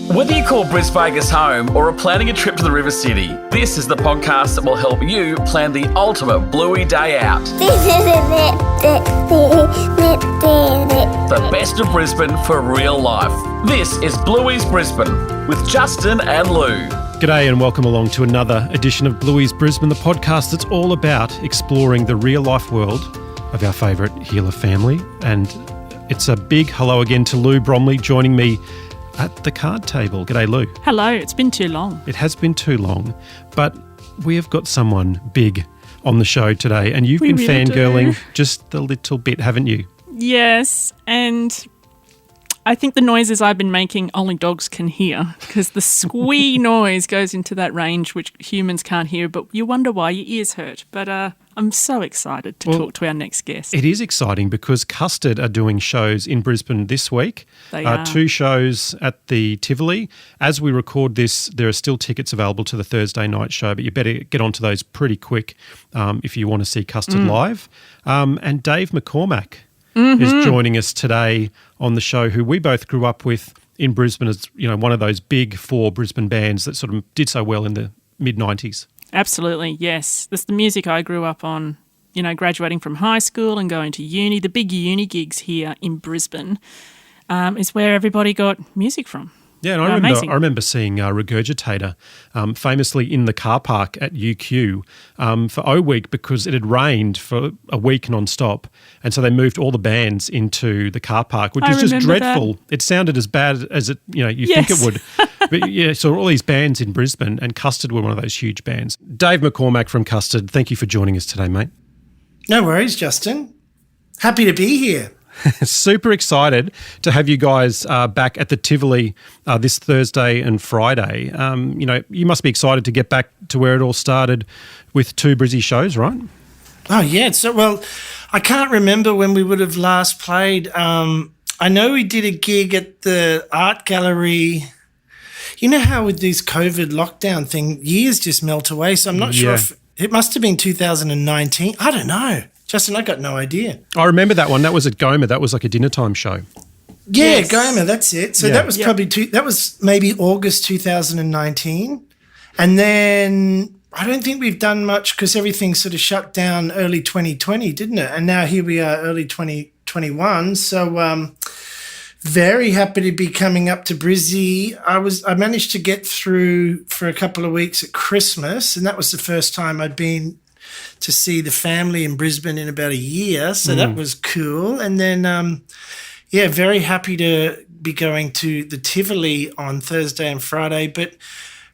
Whether you call Brisbane home or are planning a trip to the River City, this is the podcast that will help you plan the ultimate Bluey day out. The best of Brisbane for real life. This is Bluey's Brisbane with Justin and Lou. G'day and welcome along to another edition of Bluey's Brisbane, the podcast that's all about exploring the real-life world of our favourite Heeler family. And it's a big hello again to Lou Bromley joining me at the card table. G'day, Lou. Hello, it's been too long. It has been too long, but we have got someone big on the show today, and you've been really fangirling do. just a little bit, haven't you? Yes, and I think the noises I've been making only dogs can hear, because the squee noise goes into that range which humans can't hear, but you wonder why your ears hurt. But I'm so excited to talk to our next guest. It is exciting because Custard are doing shows in Brisbane this week. They are. 2 shows at the Tivoli. As we record this, there are still tickets available to the Thursday night show, but you better get onto those pretty quick if you want to see Custard live. And Dave McCormack is joining us today on the show, who we both grew up with in Brisbane as, you know, one of those big 4 Brisbane bands that sort of did so well in the mid-90s. Absolutely, yes. That's the music I grew up on, you know, graduating from high school and going to uni. The big uni gigs here in Brisbane is where everybody got music from. Yeah, and I remember seeing Regurgitator famously in the car park at UQ for O Week because it had rained for a week non-stop, and so they moved all the bands into the car park, which was just dreadful. That. It sounded as bad as it, you know, you think it would. But yeah, so all these bands in Brisbane, and Custard were one of those huge bands. Dave McCormack from Custard, thank you for joining us today, mate. No worries, Justin. Happy to be here. Super excited to have you guys back at the Tivoli this Thursday and Friday. You know, you must be excited to get back to where it all started with 2 Brizzy shows, right? Oh, yeah. So, well, I can't remember when we would have last played. I know we did a gig at the art gallery. You know how with this COVID lockdown thing, years just melt away. So I'm not sure if it must have been 2019. I don't know. Justin, I got no idea. I remember that one. That was at Goma. That was like a dinner time show. Yeah, yes. Goma, that's it. So that was probably that was maybe August 2019. And then I don't think we've done much because everything sort of shut down early 2020, didn't it? And now here we are, early 2021. So very happy to be coming up to Brizzy. I managed to get through for a couple of weeks at Christmas, and that was the first time I'd been to see the family in Brisbane in about a year. So that was cool. And then, very happy to be going to the Tivoli on Thursday and Friday. But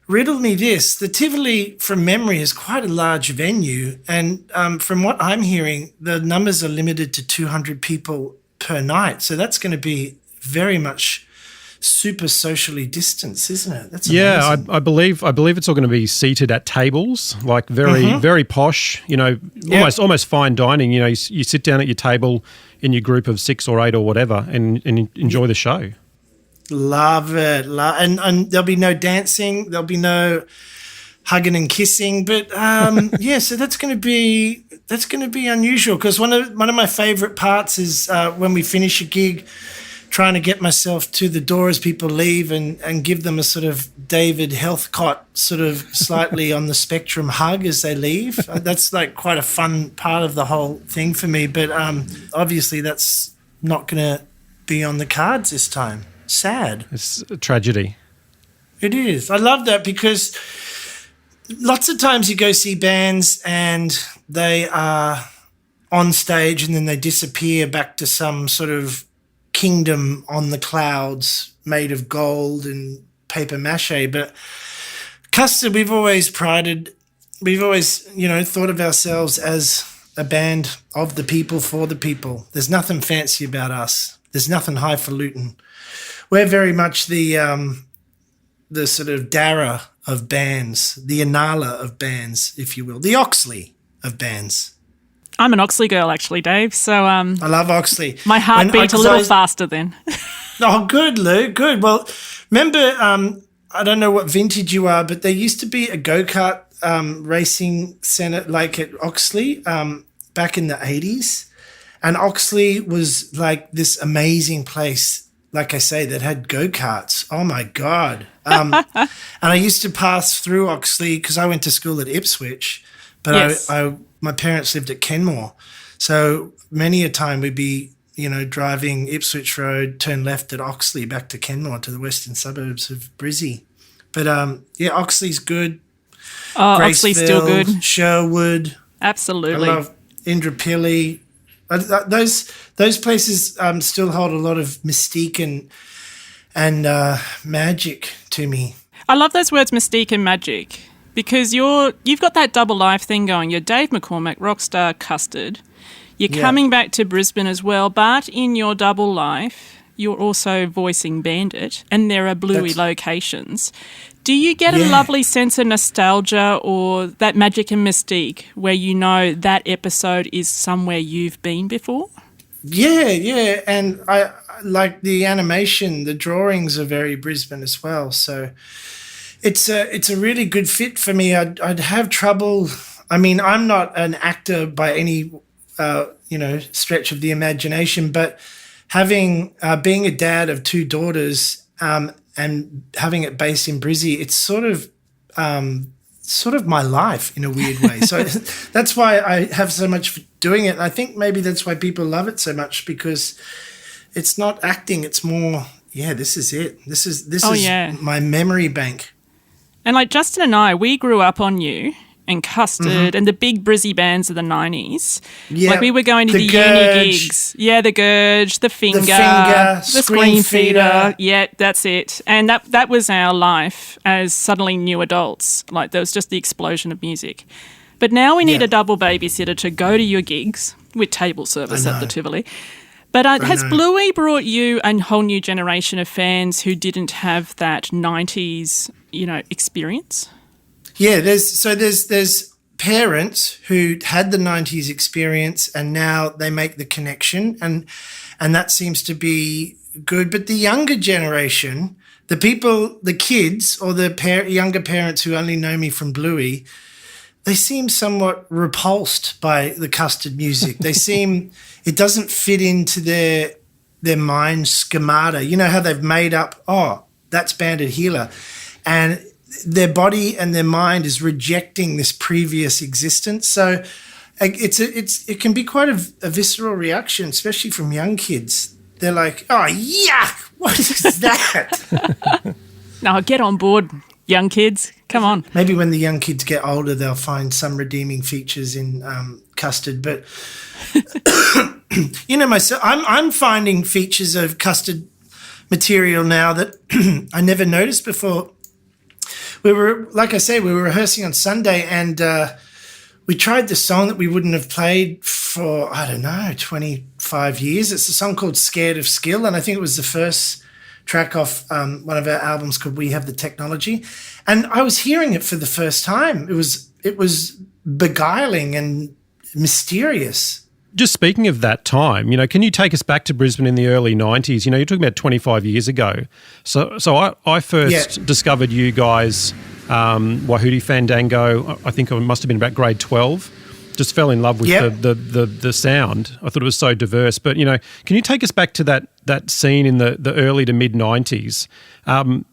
riddle me this, the Tivoli from memory is quite a large venue. And from what I'm hearing, the numbers are limited to 200 people per night. So that's going to be very much super socially distanced, isn't it? That's amazing. I believe it's all going to be seated at tables, like very posh, you know, almost fine dining. You know, you sit down at your table in your group of 6 or 8 or whatever and enjoy the show. Love it. And there'll be no dancing, there'll be no hugging and kissing, but so that's going to be unusual, because one of my favorite parts is when we finish a gig, trying to get myself to the door as people leave and give them a sort of David Heathcott sort of slightly on the spectrum hug as they leave. That's like quite a fun part of the whole thing for me. But obviously that's not going to be on the cards this time. Sad. It's a tragedy. It is. I love that, because lots of times you go see bands and they are on stage and then they disappear back to some sort of kingdom on the clouds made of gold and paper mache. But Custard, we've always, you know, thought of ourselves as a band of the people for the people. There's nothing fancy about us. There's nothing highfalutin. We're very much the sort of Dara of bands, the Inala of bands, if you will, the Oxley of bands. I'm an Oxley girl, actually, Dave. So I love Oxley. My heart beat a little faster then. Oh, good, Lou. Good. Well, remember, I don't know what vintage you are, but there used to be a go-kart racing centre like at Oxley back in the 80s. And Oxley was like this amazing place like I say, that had go-karts. Oh, my God. And I used to pass through Oxley because I went to school at Ipswich, but Yes. my parents lived at Kenmore. So many a time we'd be, driving Ipswich Road, turn left at Oxley back to Kenmore to the western suburbs of Brizzy. But, Oxley's good. Oh, Oxley's still Graceville, good. Sherwood. Absolutely. I love Indooroopilly. Those places still hold a lot of mystique and magic to me. I love those words, mystique and magic, because you've got that double life thing going. You're Dave McCormack, rockstar Custard. You're coming back to Brisbane as well, but in your double life, you're also voicing Bandit, and there are Bluey locations. Do you get a lovely sense of nostalgia or that magic and mystique where you know that episode is somewhere you've been before? Yeah, and I like the animation, the drawings are very Brisbane as well. So it's a really good fit for me. I'd have trouble. I mean, I'm not an actor by any stretch of the imagination, but having being a dad of two daughters and having it based in Brizzy, it's sort of my life in a weird way. So that's why I have so much for doing it. And I think maybe that's why people love it so much, because it's not acting. It's more, this is it. This is my memory bank. And like Justin and I, we grew up on you and Custard and the big Brizzy bands of the 90s. Yeah, like we were going to the uni gigs. Yeah, the Gurge, the Finger, the Screen Feeder. Yeah, that's it. And that was our life as suddenly new adults. Like there was just the explosion of music. But now we need a double babysitter to go to your gigs with table service at the Tivoli. But has Bluey brought you a whole new generation of fans who didn't have that 90s, experience? Yeah, there's parents who had the 90s experience and now they make the connection and that seems to be good. But the younger generation, the kids or the younger parents who only know me from Bluey, they seem somewhat repulsed by the Custard music. It doesn't fit into their mind schemata. You know how they've made up, that's Bandit Heeler. And their body and their mind is rejecting this previous existence. So it can be quite a visceral reaction, especially from young kids. They're like, oh, yuck, what is that? Now get on board, young kids. Come on. Maybe when the young kids get older, they'll find some redeeming features in Custard. But, myself, I'm finding features of Custard material now that I never noticed before. We were rehearsing on Sunday and we tried the song that we wouldn't have played for, 25 years. It's a song called Scared of Skill, and I think it was the first track off one of our albums called We Have the Technology. And I was hearing it for the first time. It was beguiling and mysterious. Just speaking of that time, can you take us back to Brisbane in the early 90s? You're talking about 25 years ago. So I first discovered you guys, Wahooty Fandango, I think I must have been about grade 12. Just fell in love with the sound. I thought it was so diverse. But, can you take us back to that scene in the early to mid-90s?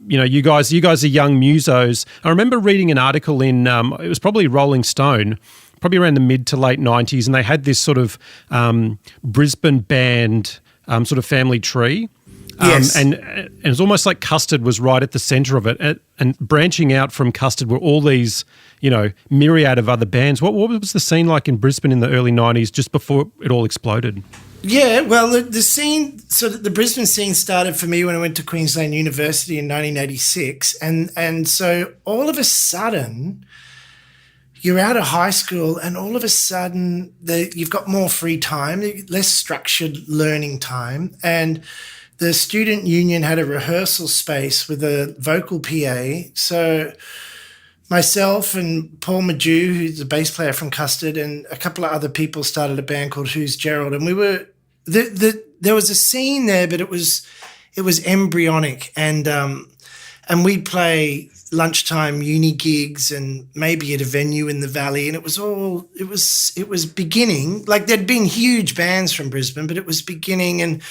You guys are young musos. I remember reading an article in, it was probably Rolling Stone, probably around the mid to late 90s, and they had this sort of Brisbane band sort of family tree. Yes. And it was almost like Custard was right at the centre of it. And branching out from Custard were all these, myriad of other bands. What was the scene like in Brisbane in the early 90s just before it all exploded? Yeah, well, the scene, so the Brisbane scene started for me when I went to Queensland University in 1986. And so all of a sudden, you're out of high school and all of a sudden you've got more free time, less structured learning time. And the student union had a rehearsal space with a vocal PA. So myself and Paul Majou, who's the bass player from Custard, and a couple of other people started a band called Who's Gerald. And we were there was a scene there, but it was embryonic. And we'd play lunchtime uni gigs and maybe at a venue in the Valley, and it was beginning. Like there'd been huge bands from Brisbane, but it was beginning, and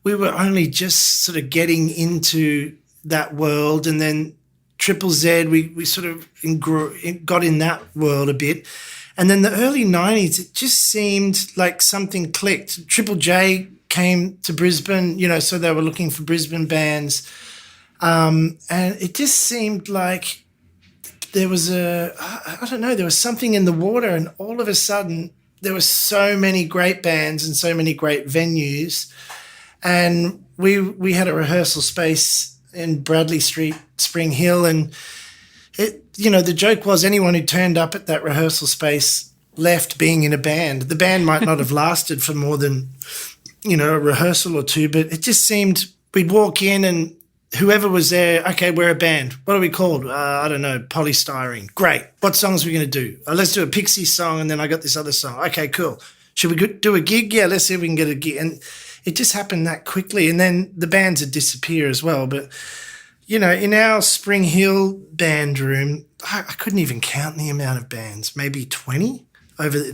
we were only just sort of getting into that world, and then Triple Z, we sort of got in that world a bit. And then the early 90s, it just seemed like something clicked. Triple J came to Brisbane, so they were looking for Brisbane bands. And it just seemed like there was there was something in the water, and all of a sudden there were so many great bands and so many great venues. And we had a rehearsal space in Bradley Street, Spring Hill, and the joke was anyone who turned up at that rehearsal space left being in a band. The band might not have lasted for more than, a rehearsal or two, but it just seemed we'd walk in and whoever was there, okay, we're a band. What are we called? I don't know, Polystyrene. Great. What songs are we going to do? Let's do a Pixie song, and then I got this other song. Okay, cool. Should we do a gig? Yeah, let's see if we can get a gig. And it just happened that quickly. And then the bands would disappear as well. But, in our Spring Hill band room, I couldn't even count the amount of bands, maybe 20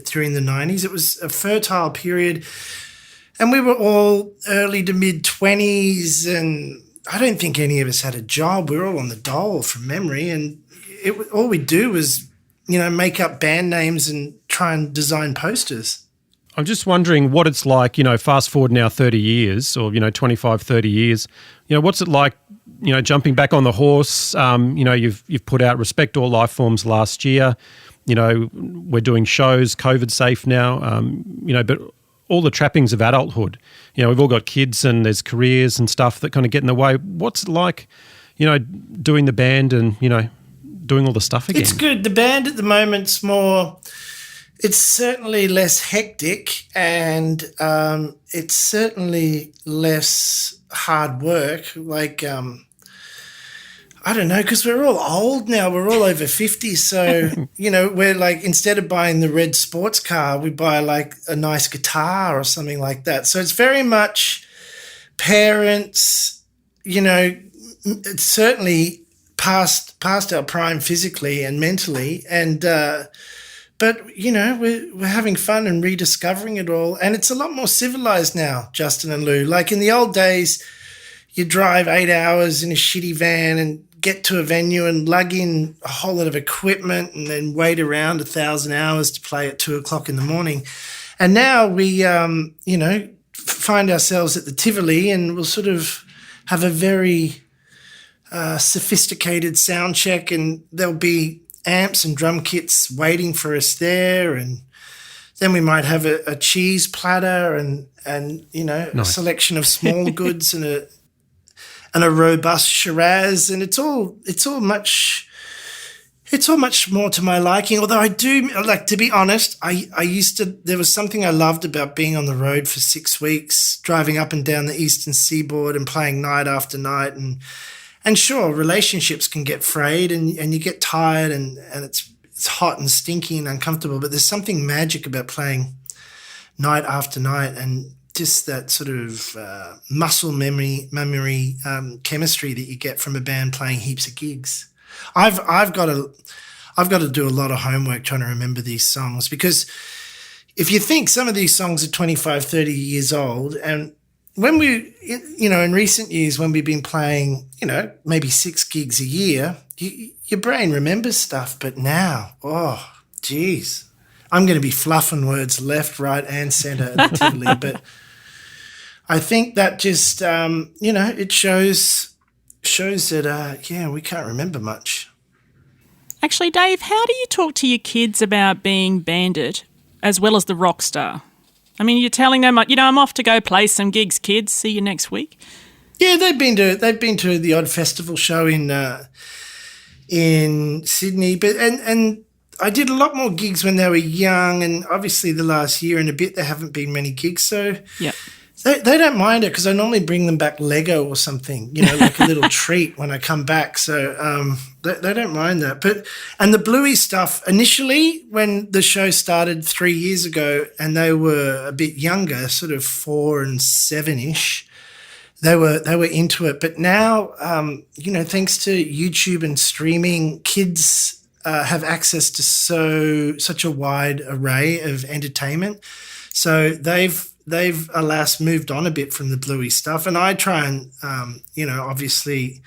during the 90s. It was a fertile period. And we were all early to mid-20s, and I don't think any of us had a job. We were all on the dole from memory, and all we'd do was, make up band names and try and design posters. I'm just wondering what it's like, fast forward now 30 years or, 25, 30 years. What's it like, jumping back on the horse? You've put out Respect All Life Forms last year. We're doing shows, COVID safe now, but all the trappings of adulthood. We've all got kids and there's careers and stuff that kind of get in the way. What's it like, doing the band and, doing all the stuff again? It's good. The band at the moment's it's certainly less hectic, and it's certainly less hard work. Like, I don't know, because we're all old now. We're all over 50. So, we're like, instead of buying the red sports car, we buy like a nice guitar or something like that. So it's very much parents, it's certainly past our prime physically and mentally. And, but, we're having fun and rediscovering it all. And it's a lot more civilized now, Justin and Lou. Like in the old days, you drive 8 hours in a shitty van and get to a venue and lug in a whole lot of equipment and then wait around 1,000 hours to play at 2:00 in the morning. And now we, find ourselves at the Tivoli, and we'll sort of have a very sophisticated sound check, and there'll be amps and drum kits waiting for us there, and then we might have a cheese platter and nice. A selection of small goods and a robust Shiraz, and it's all much more to my liking. Although I do like, to be honest, there was something I loved about being on the road for 6 weeks, driving up and down the eastern seaboard and playing night after night, and sure, relationships can get frayed and you get tired and it's hot and stinky and uncomfortable, but there's something magic about playing night after night, and just that sort of muscle memory chemistry that you get from a band playing heaps of gigs. I've got to do a lot of homework trying to remember these songs, because if you think some of these songs are 25, 30 years old, and when in recent years when we've been playing, maybe 6 gigs a year, your brain remembers stuff. But now, oh, geez, I'm going to be fluffing words left, right, and centre at the Tivoli. But I think that just, it shows that, we can't remember much. Actually, Dave, how do you talk to your kids about being Bandit as well as the rock star? I mean, you're telling them, I'm off to go play some gigs, kids. See you next week. Yeah, they've been to the odd festival show in Sydney, but and I did a lot more gigs when they were young, and obviously the last year and a bit there haven't been many gigs, so yeah. They don't mind it, because I normally bring them back Lego or something, like a little treat when I come back. So they don't mind that. And the Bluey stuff, initially when the show started 3 years ago and they were a bit younger, sort of 4 and 7-ish, they were into it. But now, thanks to YouTube and streaming, kids have access to such a wide array of entertainment. So they've they've alas moved on a bit from the Bluey stuff, and I try and obviously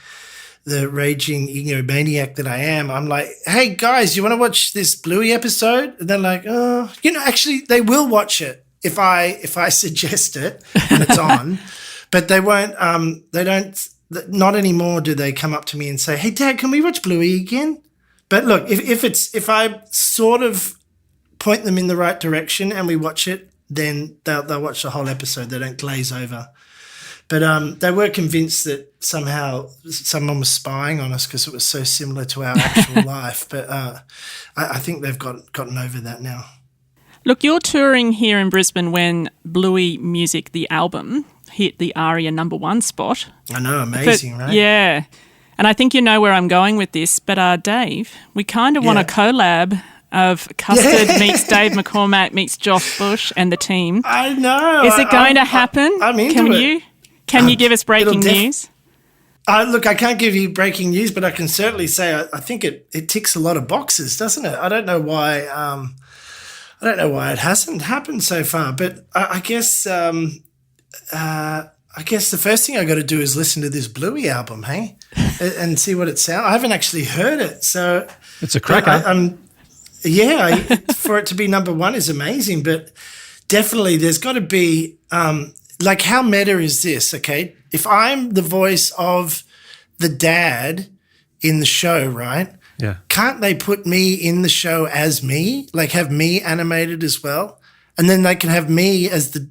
the raging egomaniac that I am, I'm like, hey guys, you want to watch this Bluey episode? And they're like, oh, actually they will watch it if I suggest it and it's on, but they won't. They don't. Not anymore. Do they come up to me and say, hey Dad, can we watch Bluey again? But look, if I sort of point them in the right direction and we watch it, then they'll watch the whole episode. They don't glaze over. But they were convinced that somehow someone was spying on us because it was so similar to our actual life. But I think they've gotten over that now. Look, you're touring here in Brisbane when Bluey Music, the album, hit the ARIA #1 spot. I know, amazing, right? Yeah. And I think you know where I'm going with this, but Dave, we kind of want a collab of Custard meets Dave McCormack meets Josh Bush and the team. I know. Is it going to happen? I'm into it. Can you give us breaking news? Look, I can't give you breaking news, but I can certainly say I think it ticks a lot of boxes, doesn't it? I don't know why. I don't know why it hasn't happened so far, but I guess the first thing I got to do is listen to this Bluey album, hey, and see what it sounds. I haven't actually heard it, so it's a cracker. For it to be #1 is amazing, but definitely there's got to be like, how meta is this? Okay, if I'm the voice of the dad in the show, right? Yeah. Can't they put me in the show as me? Like, have me animated as well? And then they can have me as the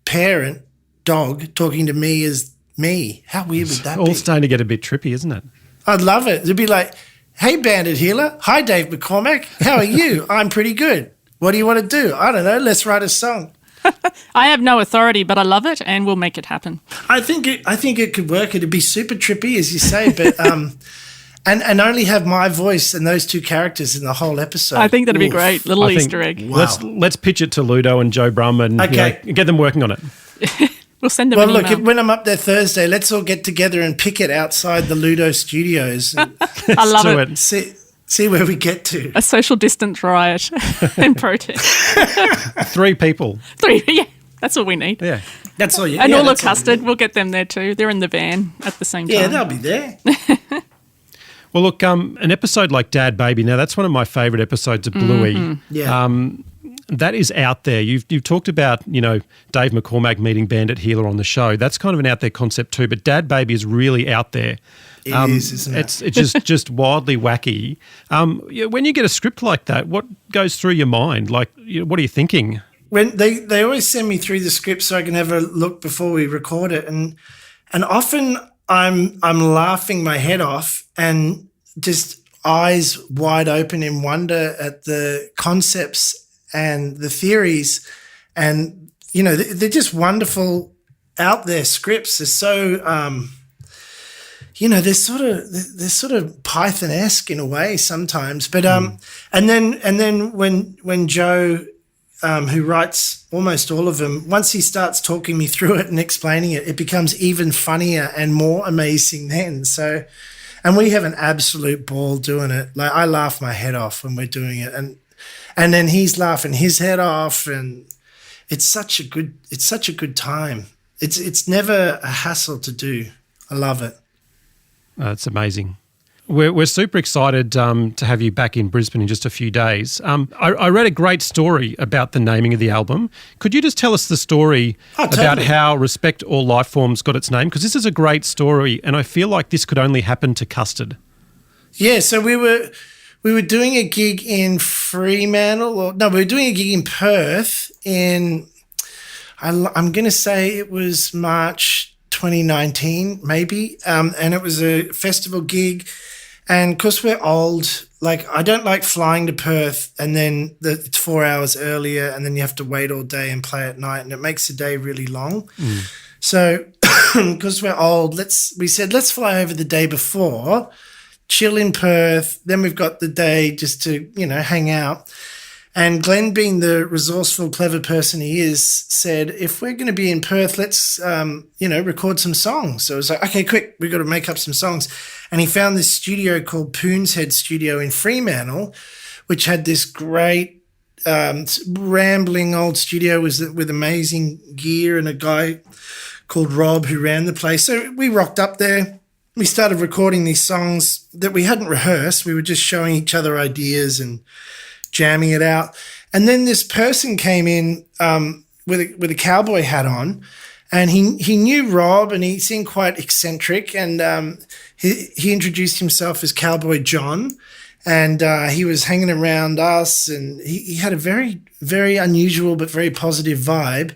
parent dog talking to me as me. How weird would that be? All starting to get a bit trippy, isn't it? I'd love it. It'd be like, hey, Bandit Heeler. Hi, Dave McCormack. How are you? I'm pretty good. What do you want to do? I don't know. Let's write a song. I have no authority, but I love it and we'll make it happen. I think it could work. It'd be super trippy, as you say, but and only have my voice and those two characters in the whole episode. I think that'd be great. Little Easter egg. Wow. Let's pitch it to Ludo and Joe Brum and get them working on it. We'll send them an email. Look, when I'm up there Thursday, let's all get together and pick it outside the Ludo studios. I love it. See where we get to. A social distance riot and protest. 3 people. 3, yeah. That's all we need. Yeah. That's all you And all of that's Custard, we'll get them there too. They're in the van at the same time. Yeah, they'll be there. Well, look, an episode like Dad Baby, now that's one of my favourite episodes of Bluey. Mm-hmm. Yeah. That is out there. You've talked about, Dave McCormack meeting Bandit Heeler on the show. That's kind of an out there concept too, but Dad Baby is really out there. It is, isn't it? It's just wildly wacky. When you get a script like that, what goes through your mind? Like, what are you thinking? When they always send me through the script so I can have a look before we record it, and often I'm laughing my head off and just eyes wide open in wonder at the concepts and the theories, and they're just wonderful out there scripts. They're so they're sort of Python-esque in a way sometimes, but and then when Joe, who writes almost all of them, once he starts talking me through it and explaining it, it becomes even funnier and more amazing then. So, and we have an absolute ball doing it. Like, I laugh my head off when we're doing it, and then he's laughing his head off, and it's such a good time. It's never a hassle to do. I love it. It's amazing. We're super excited to have you back in Brisbane in just a few days. I read a great story about the naming of the album. Could you just tell us the story about how Respect All Life Forms got its name? Because this is a great story, and I feel like this could only happen to Custard. Yeah, so we were doing a gig in Fremantle. We were doing a gig in Perth in, I'm going to say it was March 2019, maybe, and it was a festival gig. And because we're old, like, I don't like flying to Perth and then it's 4 hours earlier and then you have to wait all day and play at night, and it makes the day really long. So because we're old, we said let's fly over the day before, chill in Perth, then we've got the day just to, hang out. And Glenn, being the resourceful, clever person he is, said, if we're going to be in Perth, let's, record some songs. So it was like, okay, quick, we've got to make up some songs. And he found this studio called Poon's Head Studio in Fremantle, which had this great rambling old studio with amazing gear and a guy called Rob who ran the place. So we rocked up there. We started recording these songs that we hadn't rehearsed. We were just showing each other ideas and jamming it out. And then this person came in with a cowboy hat on, and he knew Rob, and he seemed quite eccentric, and he introduced himself as Cowboy John, and he was hanging around us, and he had a very, very unusual but very positive vibe.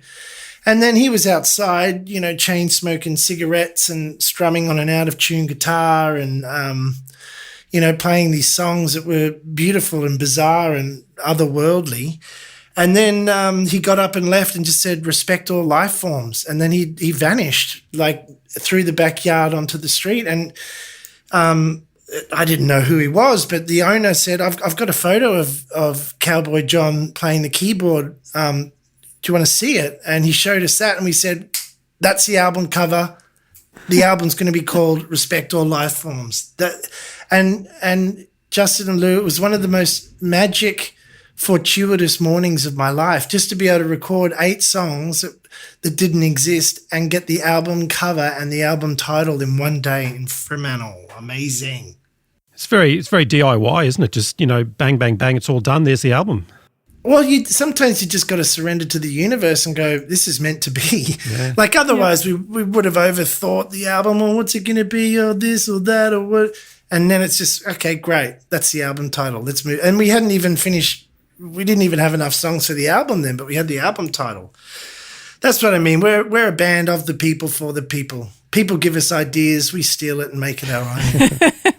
And then he was outside, chain smoking cigarettes and strumming on an out-of-tune guitar and, playing these songs that were beautiful and bizarre and otherworldly. And then he got up and left and just said, "Respect all life forms." And then he vanished, like through the backyard onto the street. And I didn't know who he was, but the owner said, I've got a photo of Cowboy John playing the keyboard. Do you want to see it? And he showed us that, and we said, "That's the album cover. The album's going to be called Respect All Life Forms." And Justin and Lou, it was one of the most magic, fortuitous mornings of my life, just to be able to record 8 songs that didn't exist and get the album cover and the album title in one day in Fremantle. Amazing. It's very DIY, isn't it? Just, bang, bang, bang, it's all done. There's the album. Well, sometimes you just got to surrender to the universe and go, this is meant to be. Yeah. Like otherwise we would have overthought the album, or what's it going to be, or this or that, or what. And then it's just, okay, great. That's the album title. Let's move. And we hadn't even finished. We didn't even have enough songs for the album then, but we had the album title. That's what I mean. We're a band of the people for the people. People give us ideas. We steal it and make it our own.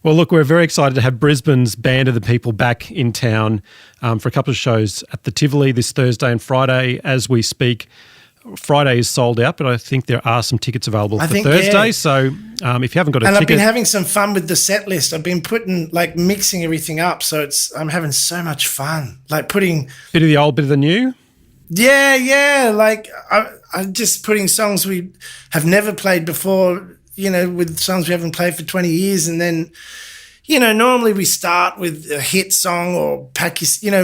Well, look, we're very excited to have Brisbane's Band of the People back in town for a couple of shows at the Tivoli this Thursday and Friday as we speak. Friday is sold out, but I think there are some tickets available for Thursday. Yeah. So if you haven't got a ticket... And I've been having some fun with the set list. I've been mixing everything up, so I'm having so much fun. Like putting... Bit of the old, bit of the new? Yeah. Like I'm just putting songs we have never played before, with songs we haven't played for 20 years. And then, normally we start with a hit song or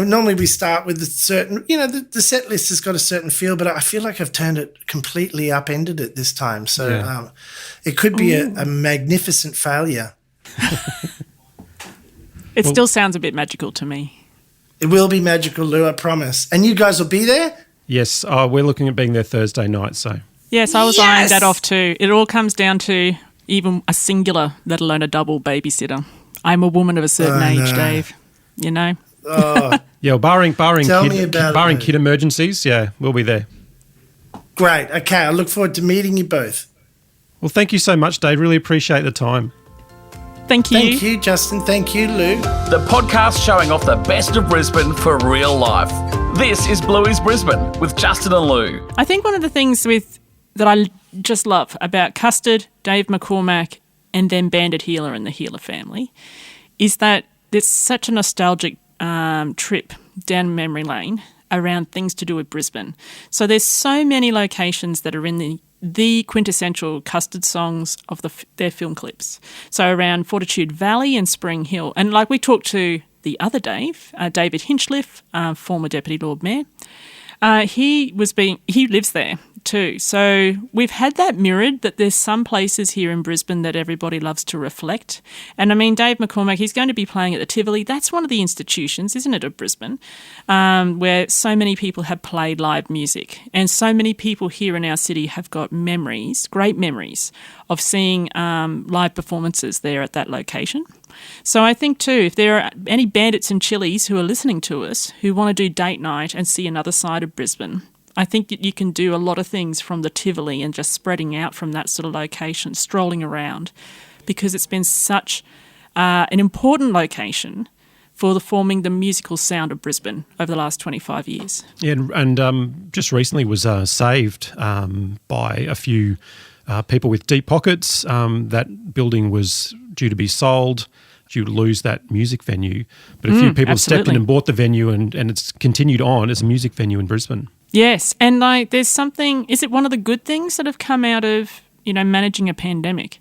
normally we start with a certain, the set list has got a certain feel, but I feel like I've turned it completely upended it this time. So it could be a magnificent failure. It still sounds a bit magical to me. It will be magical, Lou, I promise. And you guys will be there? Yes, we're looking at being there Thursday night, so... Yes, I was eyeing that off too. It all comes down to even a singular, let alone a double babysitter. I'm a woman of a certain age, Dave. Oh. Yeah, barring kid emergencies, we'll be there. Great. Okay, I look forward to meeting you both. Well, thank you so much, Dave. Really appreciate the time. Thank you. Thank you, Justin. Thank you, Lou. The podcast showing off the best of Brisbane for real life. This is Bluey's Brisbane with Justin and Lou. I think one of the things that I just love about Custard, Dave McCormack, and then Bandit Heeler and the Heeler family is that there's such a nostalgic trip down memory lane around things to do with Brisbane. So there's so many locations that are in the quintessential Custard songs of their film clips. So around Fortitude Valley and Spring Hill. And like we talked to the other Dave, David Hinchliffe, former Deputy Lord Mayor, he lives there too. So we've had that mirrored, that there's some places here in Brisbane that everybody loves to reflect. And I mean, Dave McCormack, he's going to be playing at the Tivoli. That's one of the institutions, isn't it, of Brisbane, where so many people have played live music. And so many people here in our city have got memories, great memories, of seeing live performances there at that location. So I think too, if there are any bandits and chilies who are listening to us who want to do date night and see another side of Brisbane, I think that you can do a lot of things from the Tivoli and just spreading out from that sort of location, strolling around, because it's been such an important location for forming the musical sound of Brisbane over the last 25 years. Yeah, and just recently was saved by a few people with deep pockets. That building was due to be sold, due to lose that music venue. But a few people stepped in and bought the venue, and it's continued on as a music venue in Brisbane. Yes, and there's something, is it one of the good things that have come out of, managing a pandemic?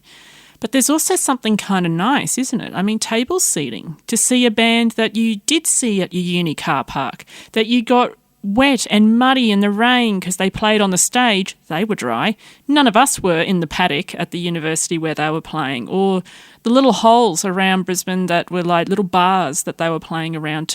But there's also something kind of nice, isn't it? I mean, table seating, to see a band that you did see at your uni car park, that you got wet and muddy in the rain because they played on the stage. They were dry. None of us were in the paddock at the university where they were playing, or the little holes around Brisbane that were like little bars that they were playing around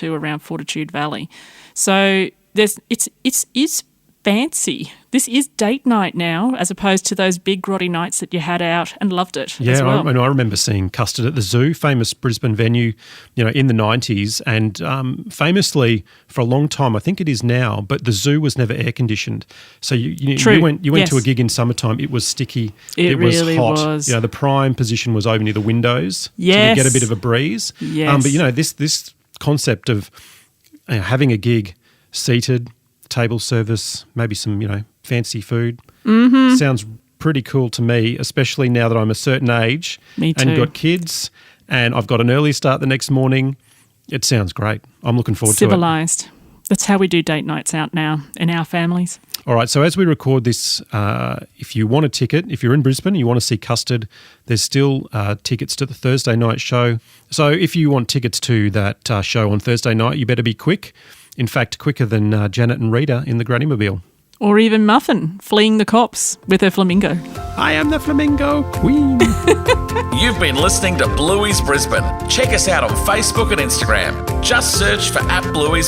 Fortitude Valley. So it's fancy. This is date night now, as opposed to those big grotty nights that you had out and loved it. Yeah, as well. I remember seeing Custard at the Zoo, famous Brisbane venue, in the 90s, and famously for a long time, I think it is now, but the zoo was never air conditioned. So you went Yes. to a gig in summertime, it was sticky, It really was hot. was. The prime position was over near the windows, Yes. so you get a bit of a breeze. Yes. But this concept of having a gig seated, table service, maybe some fancy food, sounds pretty cool to me, especially now that I'm a certain age Me and too. got kids and I've got an early start the next morning. It sounds great. I'm looking forward to it. Civilised. That's how we do date nights out now in our families. All right, so as we record this, if you want a ticket, if you're in Brisbane and you want to see Custard, there's still tickets to the Thursday night show. So if you want tickets to that show on Thursday night, you better be quick. In fact, quicker than Janet and Rita in the Granny-mobile. Or even Muffin fleeing the cops with her flamingo. I am the flamingo queen. You've been listening to Bluey's Brisbane. Check us out on Facebook and Instagram. Just search for @Bluey's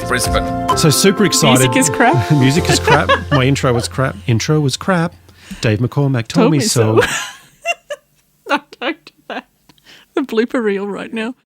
So super excited. Music is crap. Music is crap. My intro was crap. Intro was crap. Dave McCormack told me so. No, don't do that. The blooper reel right now.